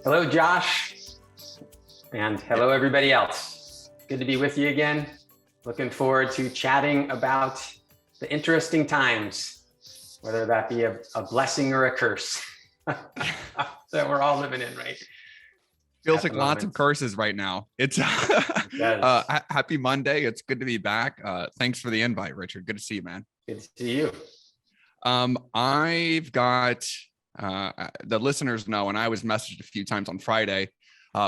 Hello, Josh, and hello, everybody else. Good to be with you again. Looking forward to chatting about the interesting times, whether that be a blessing or a curse that we're all living in, right? Feels like lots of curses right now. It's happy Monday. It's good to be back. Thanks for the invite, Richard. Good to see you, man. Good to see you. I've got the listeners know, and I was messaged a few times on Friday.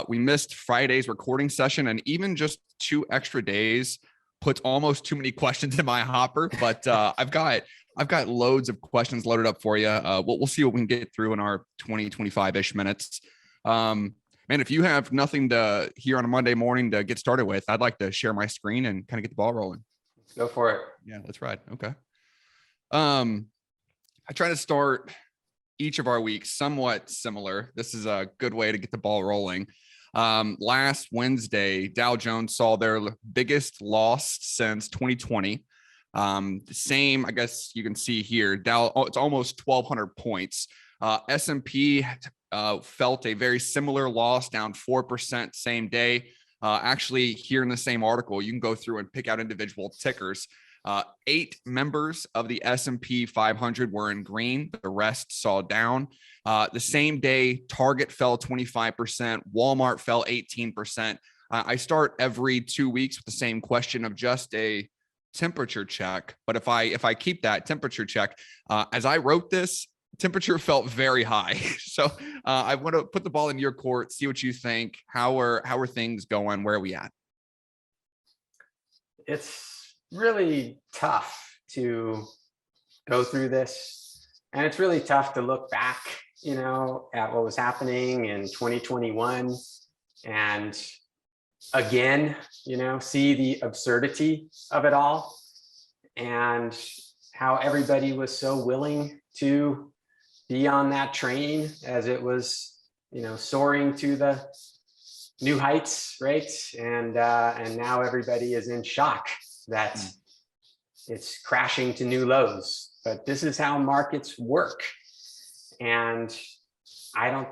We missed Friday's recording session, and even just 2 extra days puts almost too many questions in my hopper. But I've got loads of questions loaded up for you. We'll see what we can get through in our 25-ish minutes. Man, if you have nothing to hear on a Monday morning to get started with, I'd like to share my screen and kind of get the ball rolling. Go for it. Yeah, that's right. Okay. I try to start each of our weeks somewhat similar. This is a good way to get the ball rolling. Last Wednesday, Dow Jones saw their biggest loss since 2020. Same, I guess you can see here, Dow, it's almost 1,200 points. S&P felt a very similar loss, down 4% same day. Actually, here in the same article, you can go through and pick out individual tickers. 8 members of the S&P 500 were in green. The rest saw down. The same day, Target fell 25%. Walmart fell 18%. I start every 2 weeks with the same question of just a temperature check. But if I keep that temperature check, as I wrote this, temperature felt very high. So I want to put the ball in your court, see what you think. How are things going? Where are we at? It's really tough to go through this. And it's really tough to look back, at what was happening in 2021 and again, see the absurdity of it all and how everybody was so willing to be on that train as it was, soaring to the new heights, right? And now everybody is in shock that it's crashing to new lows. But this is how markets work. And I'm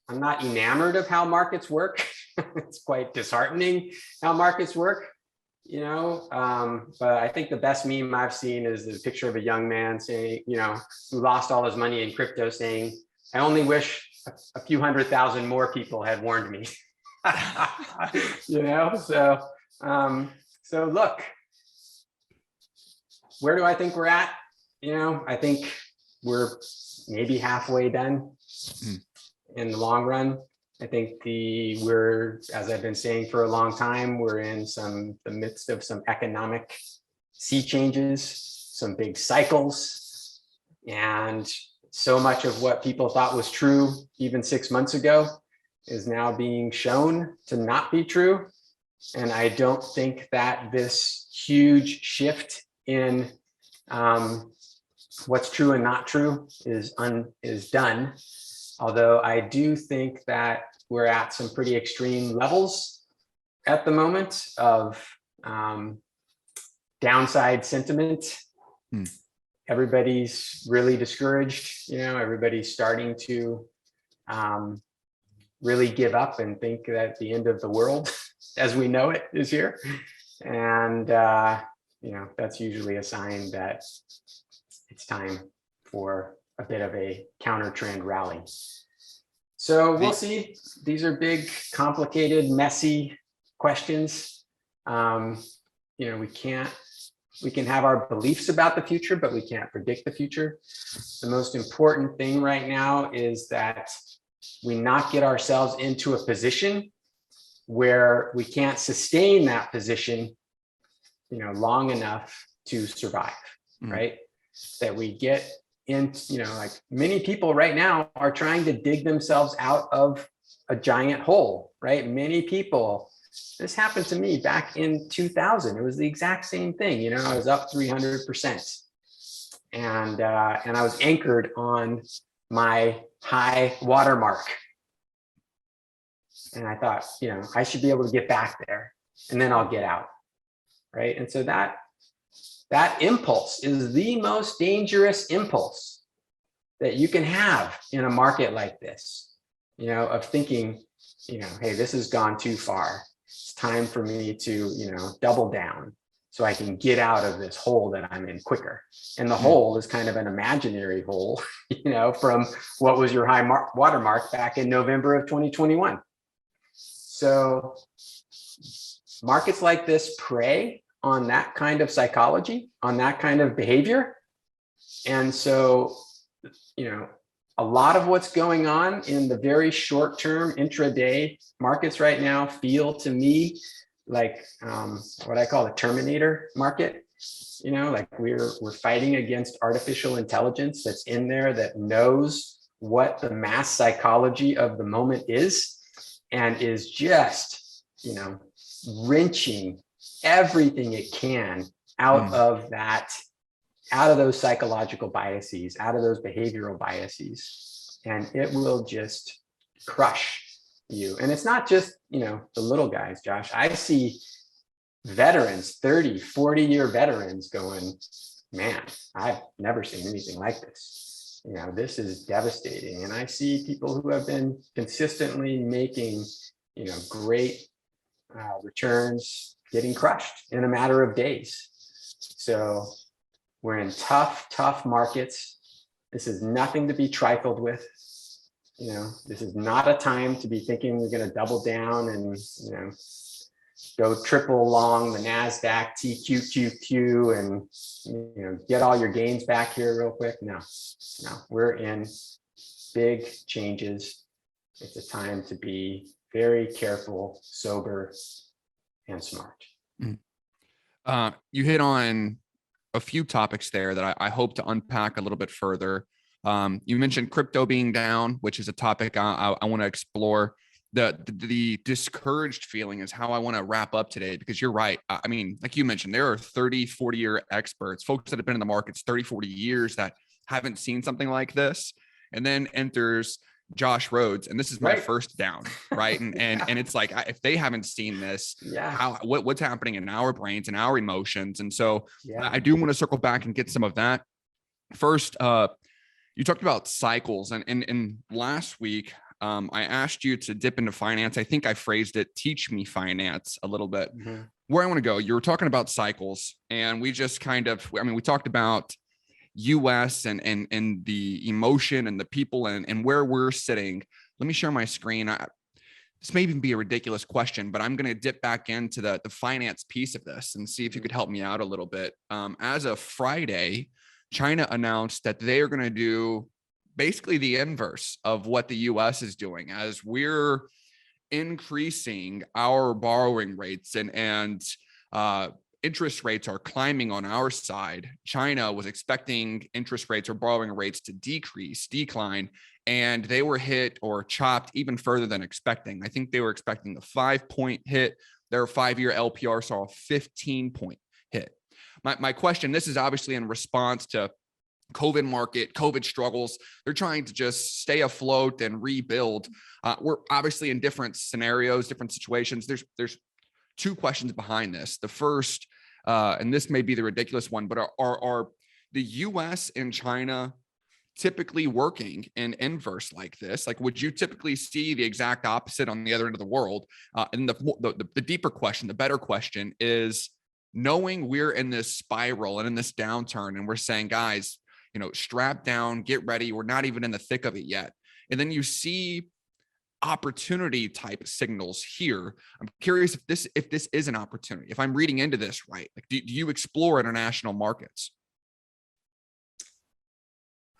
not enamored of how markets work. It's quite disheartening how markets work, but I think the best meme I've seen is the picture of a young man saying, who lost all his money in crypto, saying, I only wish a few 100,000 more people had warned me. So look, where do I think we're at? I think we're maybe halfway done in the long run. I think we're, as I've been saying for a long time, we're in the midst of some economic sea changes, some big cycles, and so much of what people thought was true even 6 months ago is now being shown to not be true. And I don't think that this huge shift in what's true and not true is done. Although I do think that we're at some pretty extreme levels at the moment of downside sentiment. Everybody's really discouraged. Everybody's starting to really give up and think that the end of the world as we know it is here. And, that's usually a sign that it's time for a bit of a counter trend rally. So we'll see. These are big, complicated, messy questions. We can have our beliefs about the future, but we can't predict the future. The most important thing right now is that we not get ourselves into a position where we can't sustain that position, long enough to survive, right? That we get in, like many people right now are trying to dig themselves out of a giant hole, right? Many people, this happened to me back in 2000. It was the exact same thing. I was up 300%. And I was anchored on my high watermark. And I thought, I should be able to get back there and then I'll get out, right? And so that impulse is the most dangerous impulse that you can have in a market like this. of thinking, hey, this has gone too far. It's time for me to, double down so I can get out of this hole that I'm in quicker. And the hole is kind of an imaginary hole, from what was your high watermark back in November of 2021. So markets like this prey on that kind of psychology, on that kind of behavior. And so, a lot of what's going on in the very short term intraday markets right now feel to me like what I call the Terminator market. Like we're fighting against artificial intelligence that's in there, that knows what the mass psychology of the moment is, and is just, wrenching everything it can out of that, out of those psychological biases, out of those behavioral biases, and it will just crush you. And it's not just, the little guys, Josh. I see veterans, 30, 40-year veterans going, man, I've never seen anything like this. This is devastating. And I see people who have been consistently making, great returns getting crushed in a matter of days. So we're in tough markets. This is nothing to be trifled with. This is not a time to be thinking we're going to double down and, go triple long the NASDAQ, TQQQ, and, get all your gains back here real quick. No, we're in big changes. It's a time to be very careful, sober, and smart. You hit on a few topics there that I hope to unpack a little bit further. You mentioned crypto being down, which is a topic I want to explore. The discouraged feeling is how I want to wrap up today, because you're right. I mean, like you mentioned, there are 30, 40-year experts, folks that have been in the markets 30, 40 years that haven't seen something like this. And then enters Josh Rhodes, and this is my first down, right? And it's like, if they haven't seen this, what's happening in our brains and our emotions? And so I do want to circle back and get some of that. First, you talked about cycles, and last week, I asked you to dip into finance. I think I phrased it, teach me finance a little bit. Where I want to go, you were talking about cycles, and we just we talked about US and the emotion and the people and where we're sitting. Let me share my screen. This may even be a ridiculous question, but I'm going to dip back into the finance piece of this and see if you could help me out a little bit. As of Friday, China announced that they are going to do basically the inverse of what the US is doing, as we're increasing our borrowing rates and interest rates are climbing on our side. China was expecting interest rates or borrowing rates to decline, and they were hit or chopped even further than expecting. I think they were expecting a 5-point hit. Their 5-year LPR saw a 15-point hit. My question, this is obviously in response to COVID market, COVID struggles. They're trying to just stay afloat and rebuild. We're obviously in different scenarios, different situations. There's two questions behind this. The first, and this may be the ridiculous one, but are the US and China typically working in inverse like this? Like, would you typically see the exact opposite on the other end of the world? And the deeper question, the better question is, knowing we're in this spiral and in this downturn, and we're saying, guys, strap down, get ready. We're not even in the thick of it yet. And then you see opportunity type signals here. I'm curious if this is an opportunity, if I'm reading into this right. Like, do you explore international markets?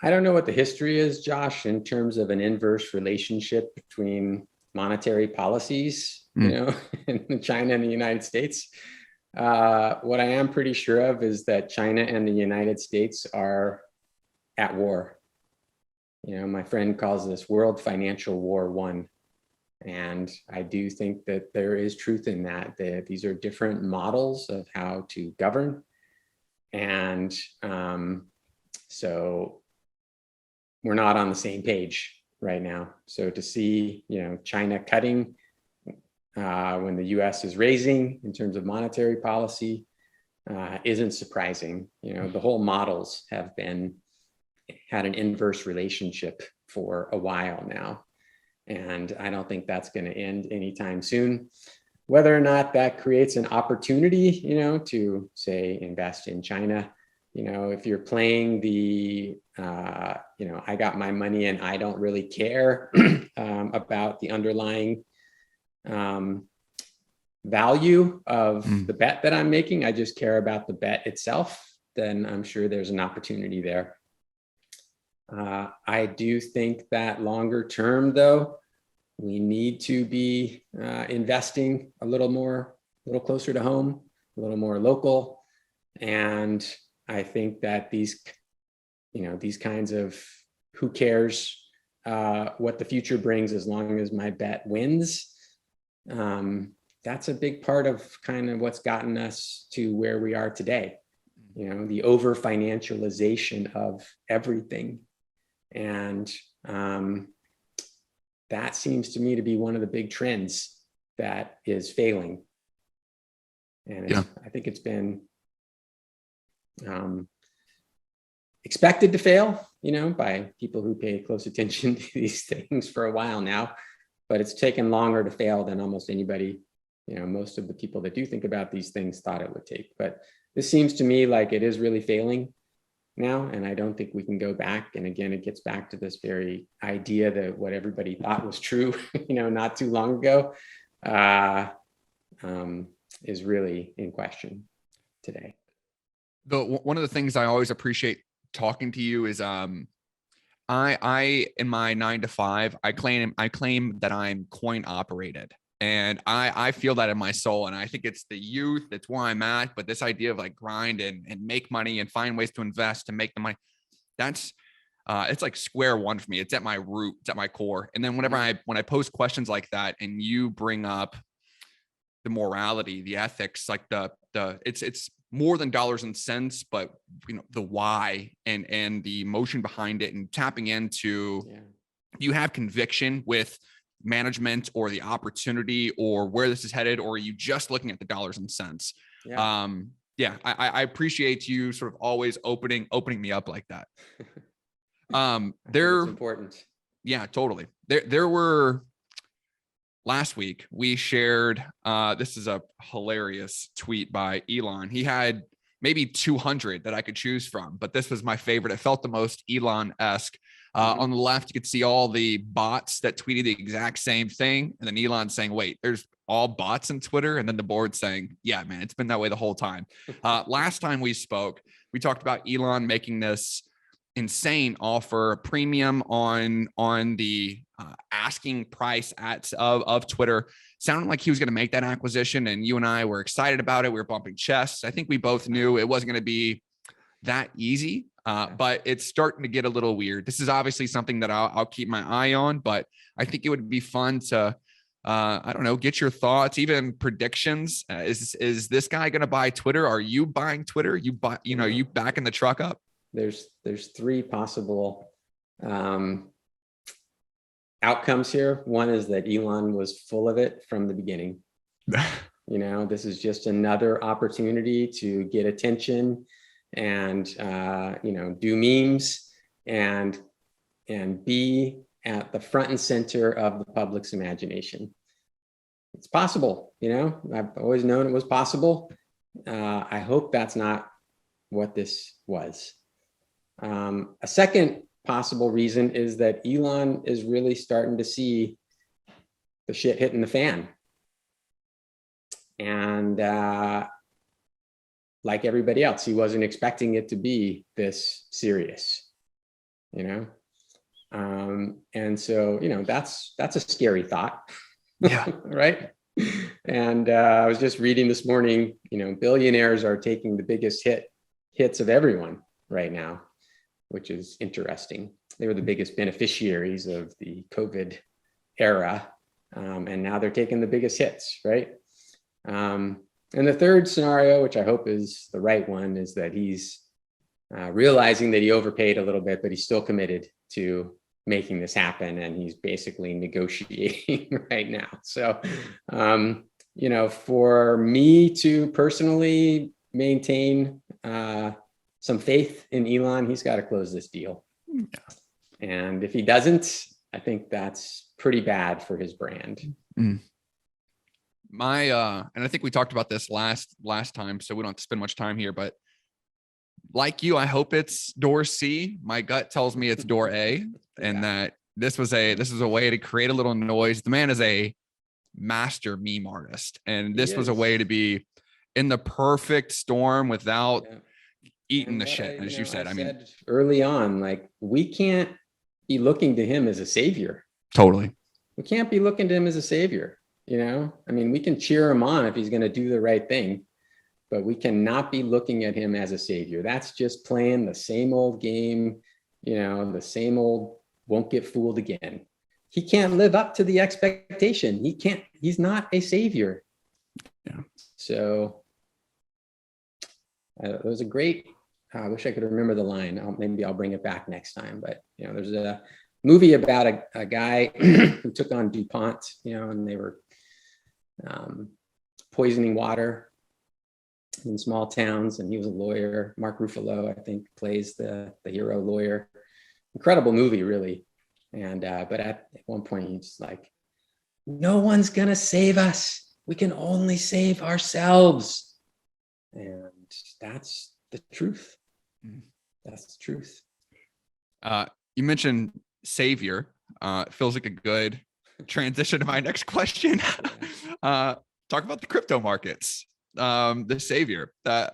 I don't know what the history is, Josh, in terms of an inverse relationship between monetary policies, in China and the United States. What I am pretty sure of is that China and the United States are at war. My friend calls this World Financial War I. And I do think that there is truth in that these are different models of how to govern. And so we're not on the same page right now. So to see, China cutting when the US is raising in terms of monetary policy isn't surprising. The whole models have had an inverse relationship for a while now. And I don't think that's going to end anytime soon. Whether or not that creates an opportunity, to say invest in China, if you're playing the, I got my money and I don't really care about the underlying value of the bet that I'm making, I just care about the bet itself, then I'm sure there's an opportunity there. I do think that longer term, though, we need to be investing a little closer to home, a little more local. And I think that these kinds of who cares what the future brings as long as my bet wins. That's a big part of kind of what's gotten us to where we are today. The over financialization of everything. And that seems to me to be one of the big trends that is failing. And I think it's been expected to fail, by people who pay close attention to these things for a while now, but it's taken longer to fail than almost anybody, most of the people that do think about these things thought it would take. But this seems to me like it is really failing now, and I don't think we can go back. And again, it gets back to this very idea that what everybody thought was true, not too long ago, is really in question today. One of the things I always appreciate talking to you is I in my 9 to 5, I claim that I'm coin operated. And I feel that in my soul. And I think it's the youth, that's where I'm at. But this idea of like grind and make money and find ways to invest to make the money, that's it's like square one for me. It's at my root, it's at my core. And then when I post questions like that and you bring up the morality, the ethics, like it's more than dollars and cents, but the why and the emotion behind it, and tapping into, you have conviction with management or the opportunity or where this is headed, or are you just looking at the dollars and cents? I appreciate you sort of always opening me up like that. It's important. Yeah, totally. There were, last week we shared, this is a hilarious tweet by Elon. He had maybe 200 that I could choose from, but this was my favorite. It felt the most Elon-esque. On the left, you could see all the bots that tweeted the exact same thing. And then Elon saying, wait, there's all bots in Twitter. And then the board saying, yeah, man, it's been that way the whole time. Last time we spoke, we talked about Elon making this insane offer, premium on the asking price of Twitter. Sounded like he was going to make that acquisition. And you and I were excited about it. We were bumping chests. I think we both knew it wasn't going to be that easy. But it's starting to get a little weird. This is obviously something that I'll keep my eye on, but I think it would be fun to, I don't know, get your thoughts, even predictions. Is this guy going to buy Twitter? Are you buying Twitter? You backing the truck up? There's 3 possible outcomes here. One is that Elon was full of it from the beginning. This is just another opportunity to get attention and do memes and be at the front and center of the public's imagination. It's possible, I've always known it was possible. I hope that's not what this was. A second possible reason is that Elon is really starting to see the shit hitting the fan. And like everybody else, he wasn't expecting it to be this serious, and so that's a scary thought. Right. And I was just reading this morning, billionaires are taking the biggest hits of everyone right now, which is interesting. They were the biggest beneficiaries of the COVID era, and now they're taking the biggest hits, right? And the third scenario, which I hope is the right one, is that he's realizing that he overpaid a little bit, but he's still committed to making this happen. And he's basically negotiating right now. So, for me to personally maintain some faith in Elon, he's got to close this deal. And if he doesn't, I think that's pretty bad for his brand. Mm. And I think we talked about this last time, so we don't have to spend much time here, but like you, I hope it's door C. My gut tells me it's door A, and that this was a way to create a little noise. The man is a master meme artist, and this was a way to be in the perfect storm without eating the shit, as you said. I mean, early on, like, we can't be looking to him as a savior. Totally. We can't be looking to him as a savior. I mean, we can cheer him on if he's going to do the right thing, but we cannot be looking at him as a savior. That's just playing the same old game, the same old won't get fooled again. He can't live up to the expectation. He's not a savior. Yeah. So it was a great, I wish I could remember the line. Maybe I'll bring it back next time, but there's a movie about a guy who took on DuPont, and they were poisoning water in small towns, and he was a lawyer. Mark Ruffalo, I think, plays the hero lawyer. Incredible movie, really. And but at one point he's like, no one's gonna save us, we can only save ourselves. And that's the truth. That's the truth. You mentioned savior. It feels like a good transition to my next question. Talk about the crypto markets. The savior. I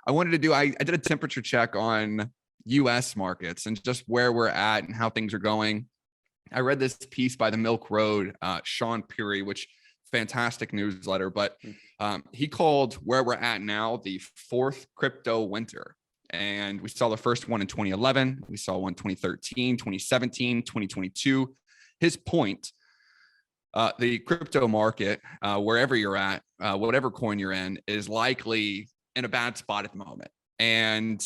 wanted to do. I did a temperature check on U.S. markets and just where we're at and how things are going. I read this piece by the Milk Road, Sean Peary, which fantastic newsletter, but he called where we're at now the fourth crypto winter. And we saw the first one in 2011. We saw one 2013, 2017, 2022. His point, the crypto market, wherever you're at, whatever coin you're in, is likely in a bad spot at the moment. And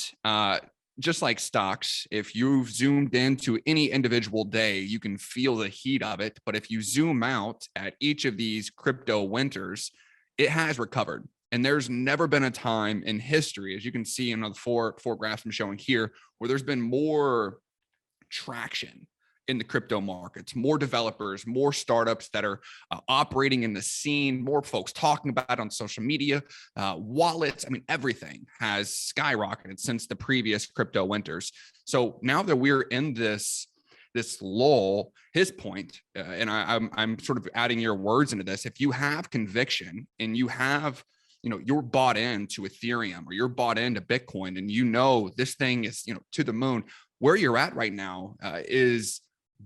just like stocks, if you've zoomed into any individual day, you can feel the heat of it. But if you zoom out at each of these crypto winters, it has recovered. And there's never been a time in history, as you can see in the four graphs I'm showing here, where there's been more traction in the crypto markets, more developers, more startups that are operating in the scene, more folks talking about it on social media, wallets. I mean, everything has skyrocketed since the previous crypto winters. So now that we're in this lull, his point, and I'm sort of adding your words into this, if you have conviction and you have, you're bought into Ethereum or you're bought into Bitcoin and this thing is, to the moon, where you're at right now is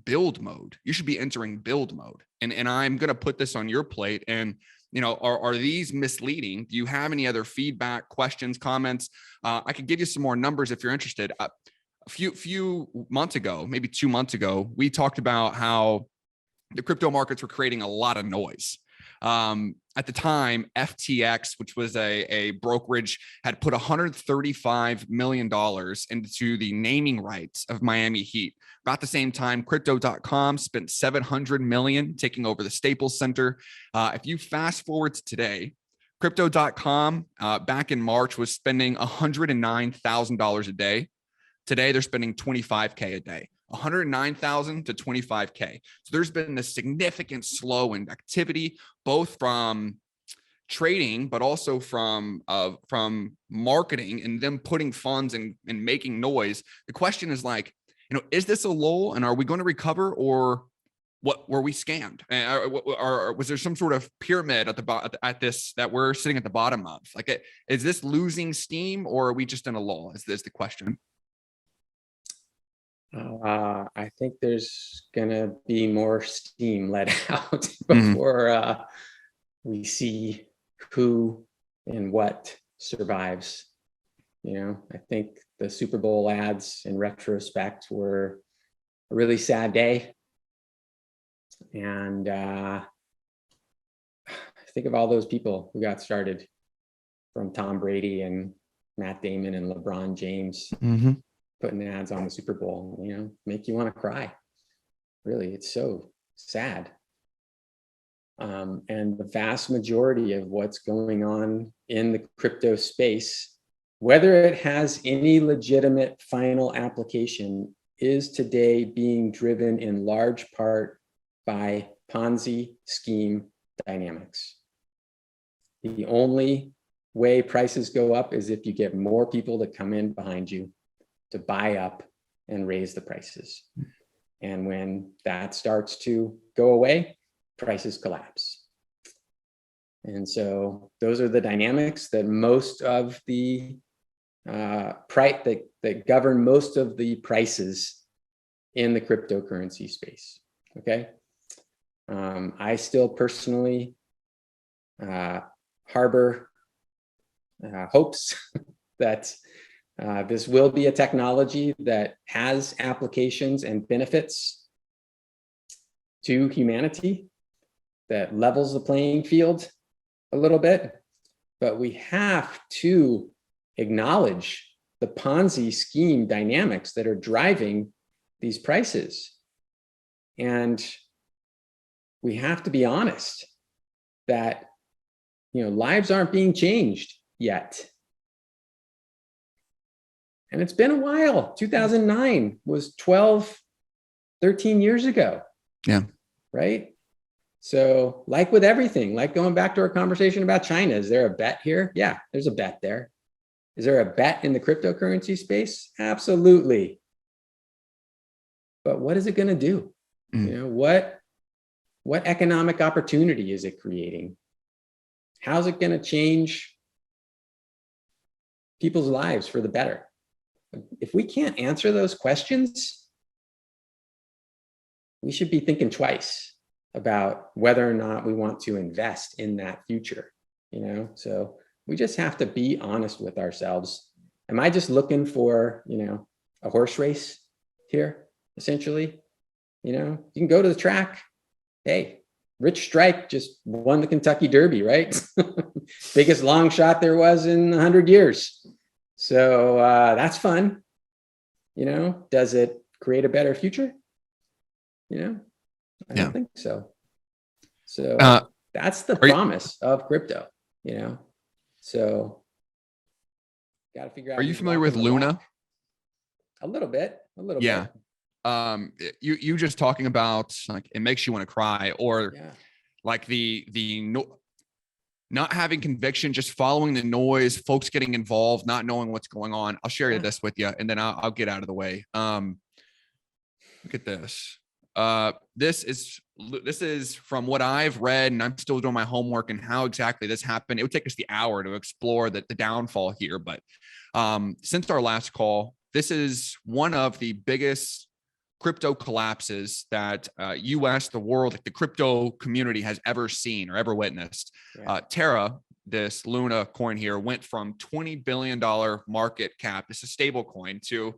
build mode. You should be entering build mode. And I'm going to put this on your plate. And, are these misleading? Do you have any other feedback, questions, comments? I could give you some more numbers if you're interested. A few months ago, maybe 2 months ago, we talked about how the crypto markets were creating a lot of noise. At the time, FTX, which was a brokerage, had put $135 million into the naming rights of Miami Heat. About the same time, Crypto.com spent $700 million taking over the Staples Center. If you fast forward to today, Crypto.com back in March was spending $109,000 a day. Today, they're spending $25K a day. 109,000 to 25K. So there's been a significant slow in activity, both from trading, but also from marketing and them putting funds and making noise. The question is is this a lull and are we going to recover, or what were we scammed? Or was there some sort of pyramid at this that we're sitting at the bottom of? Is this losing steam, or are we just in a lull? Is this the question? I think there's gonna be more steam let out before we see who and what survives. I think the Super Bowl ads in retrospect were a really sad day. And think of all those people who got started, from Tom Brady and Matt Damon and LeBron James. Putting ads on the Super Bowl, make you want to cry. Really, it's so sad. And the vast majority of what's going on in the crypto space, whether it has any legitimate final application, is today being driven in large part by Ponzi scheme dynamics. The only way prices go up is if you get more people to come in behind you to buy up and raise the prices. And when that starts to go away, prices collapse. And so those are the dynamics that most of the that govern most of the prices in the cryptocurrency space. Okay. I still personally harbor hopes that this will be a technology that has applications and benefits to humanity, that levels the playing field a little bit, but we have to acknowledge the Ponzi scheme dynamics that are driving these prices. And we have to be honest that, lives aren't being changed yet. And it's been a while. 2009 was 13 years ago. Yeah. Right? So like with everything, like going back to our conversation about China, is there a bet here? Yeah, there's a bet there. Is there a bet in the cryptocurrency space? Absolutely. But what is it going to do? What economic opportunity is it creating? How's it going to change people's lives for the better? If we can't answer those questions, we should be thinking twice about whether or not we want to invest in that future, So we just have to be honest with ourselves. Am I just looking for, a horse race here, essentially? You can go to the track. Hey, Rich Strike just won the Kentucky Derby, right? Biggest long shot there was in 100 years. So that's fun. Does it create a better future? I don't think so. So that's the promise of crypto, So got to figure out. Are you familiar with Luna? A little bit. Yeah. You just talking about like it makes you want to cry, or like not having conviction, just following the noise, folks getting involved, not knowing what's going on. I'll share this with you, and then I'll get out of the way. Look at this. This is from what I've read, and I'm still doing my homework and how exactly this happened. It would take us the hour to explore the downfall here, but since our last call, this is one of the biggest crypto collapses that US, the world, the crypto community has ever seen or ever witnessed. Terra, this Luna coin here, went from $20 billion market cap, this is a stable coin, to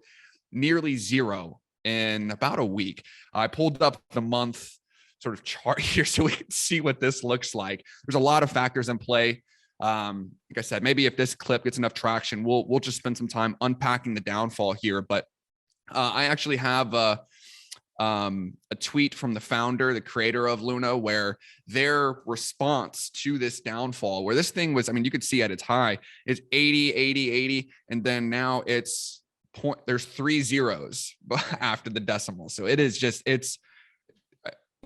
nearly zero in about a week. I pulled up the month sort of chart here so we can see what this looks like. There's a lot of factors in play. Like I said, maybe if this clip gets enough traction, we'll just spend some time unpacking the downfall here. But I actually have a tweet from the founder, the creator of Luna, where their response to this downfall, where this thing was, you could see at its high, is 80, 80, 80. And then now there's 3 zeros after the decimal. So it is just,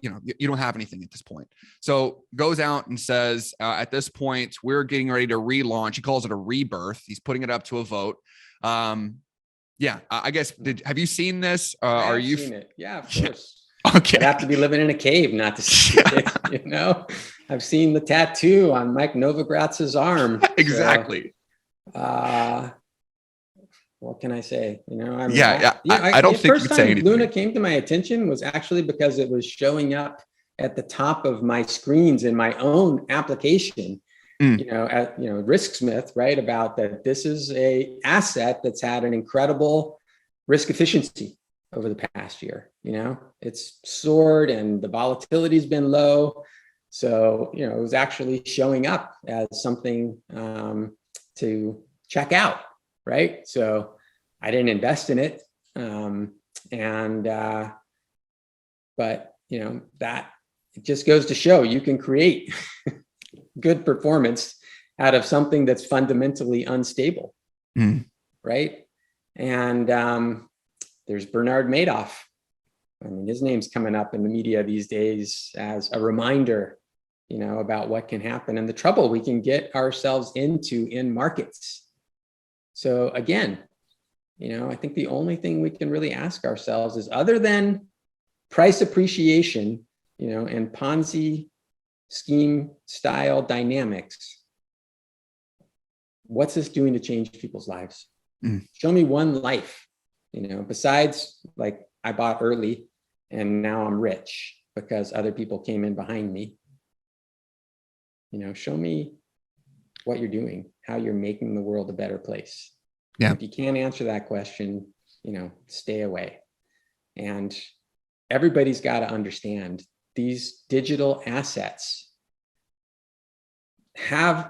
you don't have anything at this point. So goes out and says, at this point, we're getting ready to relaunch. He calls it a rebirth. He's putting it up to a vote. I guess, have you seen this? Are you seen it? Yeah, of course. Okay. I'd have to be living in a cave not to see it, I've seen the tattoo on Mike Novogratz's arm. Exactly. So, what can I say? I don't think you could say anything. Luna came to my attention was actually because it was showing up at the top of my screens in my own application. At RiskSmith, right? About that. This is a asset that's had an incredible risk efficiency over the past year. It's soared and the volatility's been low. So, it was actually showing up as something to check out. Right. So I didn't invest in it. But that it just goes to show you can create good performance out of something that's fundamentally unstable. Right. And there's Bernard Madoff. I mean, his name's coming up in the media these days as a reminder, about what can happen and the trouble we can get ourselves into in markets. So again, I think the only thing we can really ask ourselves is, other than price appreciation, and Ponzi scheme style dynamics, what's this doing to change people's lives? Show me one life, besides like I bought early and now I'm rich because other people came in behind me. Show me what you're doing, how you're making the world a better place. Yeah. If you can't answer that question, stay away. And everybody's got to understand these digital assets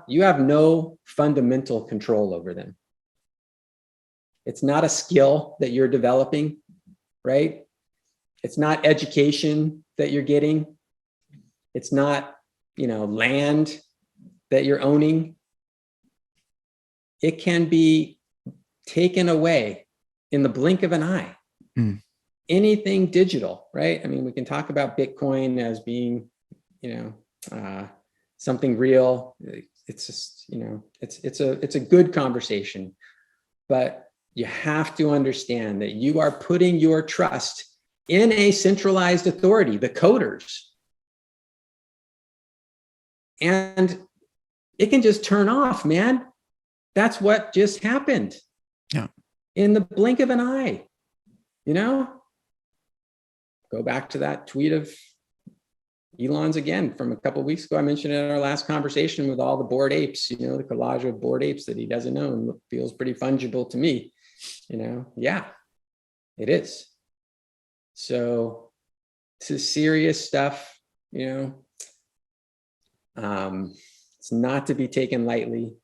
you have no fundamental control over them. It's not a skill that you're developing, right? It's not education that you're getting. It's not, land that you're owning. It can be taken away in the blink of an eye. Anything digital, right? I mean, we can talk about Bitcoin as being, something real. It's just, it's a good conversation, but you have to understand that you are putting your trust in a centralized authority, the coders. And it can just turn off, man. That's what just happened. Yeah. In the blink of an eye, go back to that tweet of Elon's again from a couple of weeks ago. I mentioned it in our last conversation with all the bored apes, the collage of bored apes that he doesn't own feels pretty fungible to me. Yeah, it is. So this is serious stuff, it's not to be taken lightly.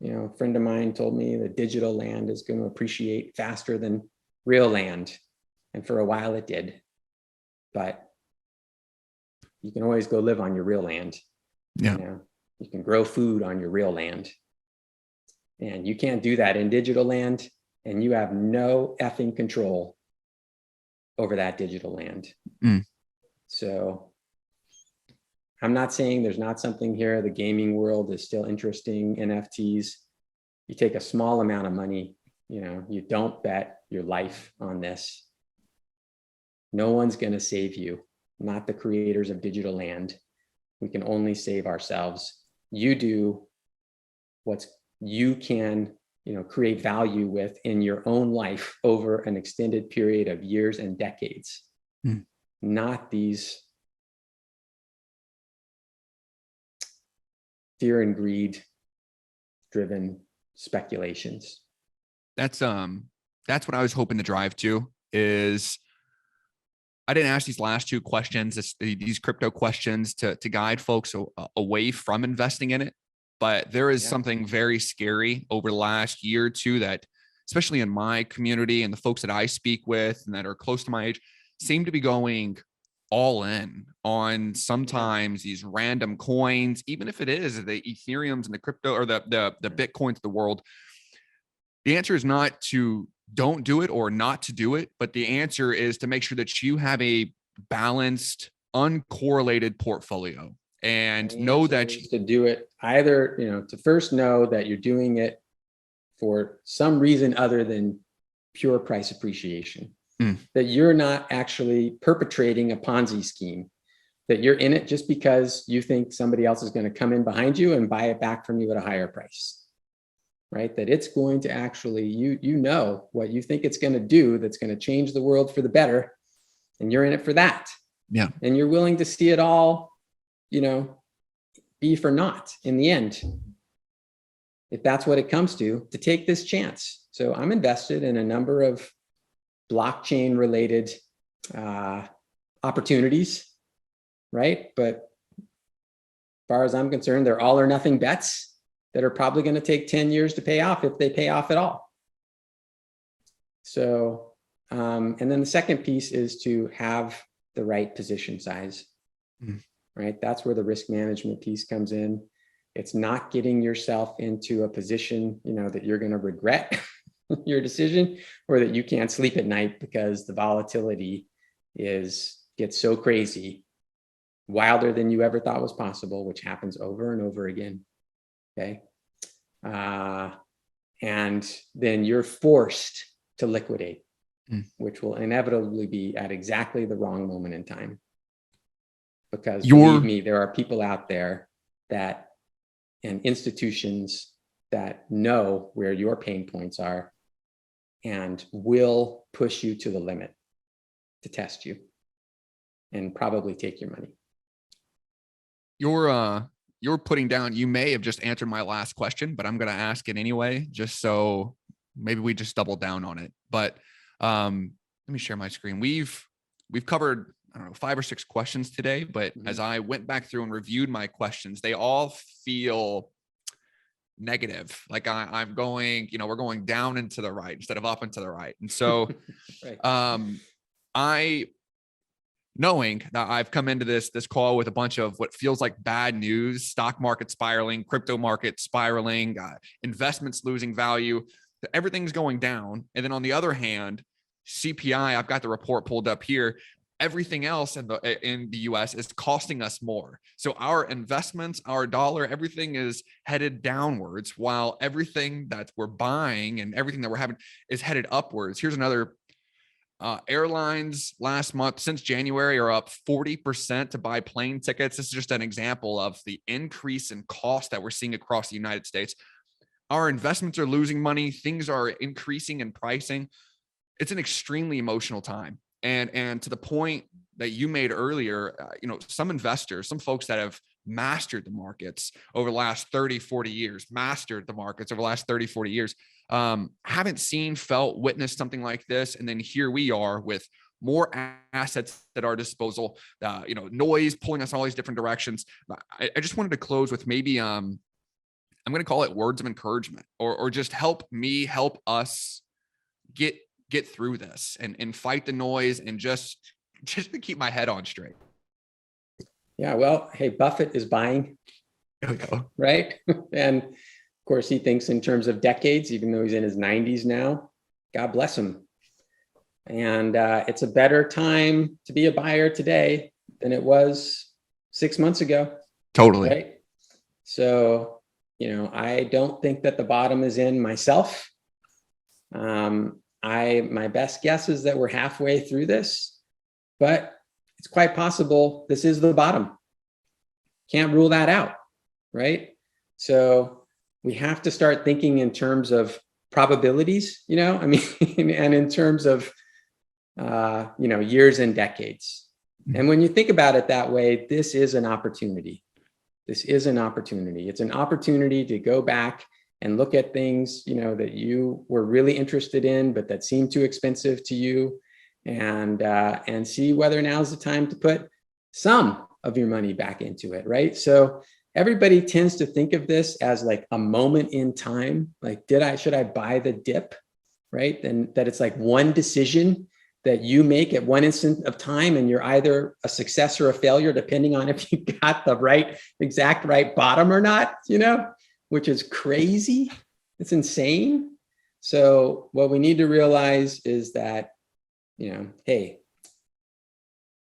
A friend of mine told me that digital land is going to appreciate faster than real land. And for a while it did, but you can always go live on your real land. Yeah. You can grow food on your real land, and you can't do that in digital land, and you have no effing control over that digital land. So I'm not saying there's not something here. The gaming world is still interesting. NFTs, you take a small amount of money, you don't bet your life on this. No one's going to save you, not the creators of digital land. We can only save ourselves. You do what you can, create value with in your own life over an extended period of years and decades, not these fear and greed driven speculations. That's what I was hoping to drive to. Is I didn't ask these last two questions, these crypto questions, to guide folks away from investing in it. But there is something very scary over the last year or two that, especially in my community and the folks that I speak with and that are close to my age, seem to be going all in on sometimes these random coins, even if it is the Ethereums and the crypto or the Bitcoins of the world. The answer is not to don't do it or not to do it, but the answer is to make sure that you have a balanced, uncorrelated portfolio and know that to do it either, to first know that you're doing it for some reason other than pure price appreciation, that you're not actually perpetrating a Ponzi scheme, that you're in it just because you think somebody else is going to come in behind you and buy it back from you at a higher price, right? That it's going to actually, you know what you think it's going to do, that's going to change the world for the better, and you're in it for that. Yeah. And you're willing to see it all, be for naught in the end, if that's what it comes to take this chance. So I'm invested in a number of blockchain related opportunities, right? But as far as I'm concerned, they're all or nothing bets that are probably going to take 10 years to pay off, if they pay off at all. So, and then the second piece is to have the right position size, right? That's where the risk management piece comes in. It's not getting yourself into a position, that you're going to regret your decision, or that you can't sleep at night because the volatility gets so crazy, wilder than you ever thought was possible, which happens over and over again. Okay. And then you're forced to liquidate, which will inevitably be at exactly the wrong moment in time. Because believe me, there are people out there and institutions that know where your pain points are and will push you to the limit to test you and probably take your money. You're putting down, you may have just answered my last question, but I'm going to ask it anyway, just so maybe we just double down on it. But let me share my screen. We've covered, I don't know, 5 or 6 questions today, but as I went back through and reviewed my questions, they all feel negative. Like I'm going, we're going down and to the right instead of up and to the right. And so, right. Knowing that I've come into this call with a bunch of what feels like bad news, stock market spiraling, crypto market spiraling, investments losing value, everything's going down. And then on the other hand, CPI, I've got the report pulled up here. Everything else in the US is costing us more. So our investments, our dollar, everything is headed downwards, while everything that we're buying and everything that we're having is headed upwards. Here's another. Airlines last month, since January, are up 40% to buy plane tickets. This is just an example of the increase in cost that we're seeing across the United States. Our investments are losing money. Things are increasing in pricing. It's an extremely emotional time. And to the point that you made earlier, some investors, some folks that have mastered the markets over the last 30, 40 years, haven't witnessed something like this. And then here we are with more assets at our disposal, noise pulling us in all these different directions. I just wanted to close with maybe, I'm going to call it words of encouragement, or just help us get through this and fight the noise and just to keep my head on straight. Yeah, well, hey, Buffett is buying, right? And of course, he thinks in terms of decades, even though he's in his 90s now. God bless him. And it's a better time to be a buyer today than it was 6 months ago. Totally. Right? So, I don't think that the bottom is in myself. My best guess is that we're halfway through this, but it's quite possible this is the bottom. Can't rule that out, right? So we have to start thinking in terms of probabilities, and in terms of, years and decades. And when you think about it that way, this is an opportunity. It's an opportunity to go back and look at things, that you were really interested in, but that seemed too expensive to you, and see whether now's the time to put some of your money back into it, right? So everybody tends to think of this as like a moment in time. Like, should I buy the dip, right? And that it's like one decision that you make at one instant of time, and you're either a success or a failure, depending on if you got the exact right bottom or not, which is crazy. It's insane. So what we need to realize is that, hey,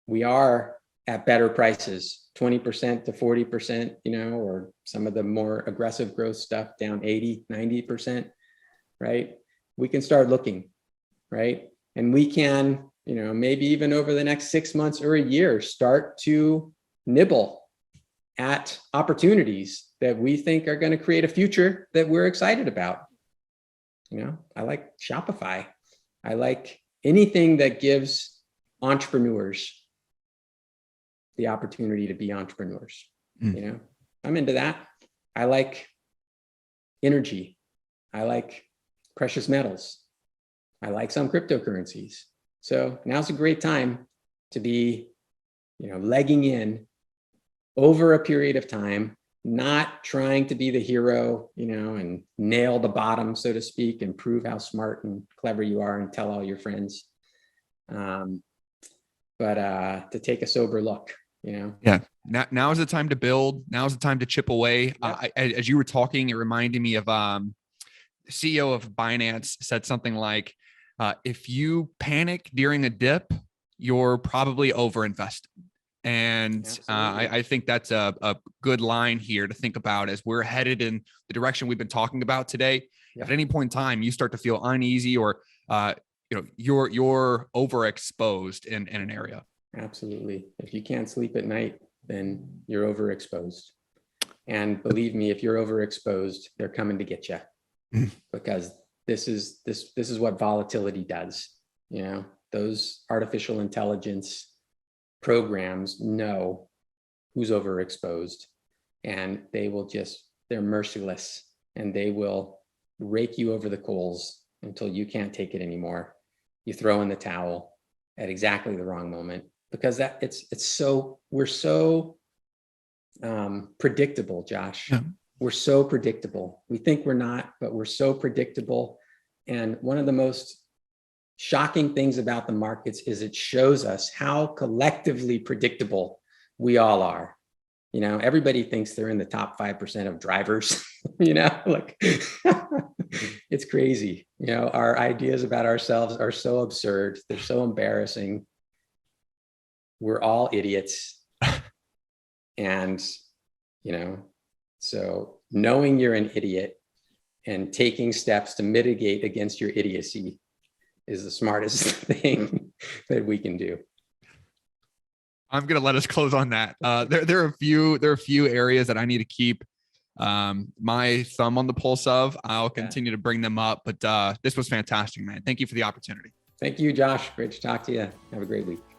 we are at better prices, 20% to 40%, or some of the more aggressive growth stuff down 80, 90%, right? We can start looking, right? And we can, maybe even over the next 6 months or a year, start to nibble at opportunities that we think are going to create a future that we're excited about. I like Shopify. I like anything that gives entrepreneurs the opportunity to be entrepreneurs. I'm into that. I like energy. I like precious metals. I like some cryptocurrencies. So now's a great time to be, legging in over a period of time, not trying to be the hero, and nail the bottom, so to speak, and prove how smart and clever you are and tell all your friends. But to take a sober look. Yeah. Now is the time to build. Now is the time to chip away. Yep. As you were talking, it reminded me of CEO of Binance said something like, if you panic during a dip, you're probably overinvested. And I think that's a good line here to think about as we're headed in the direction we've been talking about today. Yeah. If at any point in time you start to feel uneasy or you're overexposed in an area. Absolutely. If you can't sleep at night, then you're overexposed. And believe me, if you're overexposed, they're coming to get you, because this is what volatility does. Those artificial intelligence programs know who's overexposed, and they're merciless, and they will rake you over the coals until you can't take it anymore. You throw in the towel at exactly the wrong moment, because we're so predictable, Josh. Yeah. We're so predictable. We think we're not, but we're so predictable. And one of the most shocking things about the markets is it shows us how collectively predictable we all are. Everybody thinks they're in the top 5% of drivers, like it's crazy. Our ideas about ourselves are so absurd. They're so embarrassing. We're all idiots. And, so knowing you're an idiot and taking steps to mitigate against your idiocy is the smartest thing that we can do. I'm going to let us close on that. There are a few areas that I need to keep my thumb on the pulse of. I'll continue to bring them up, but this was fantastic, man. Thank you for the opportunity. Thank you, Josh. Great to talk to you. Have a great week.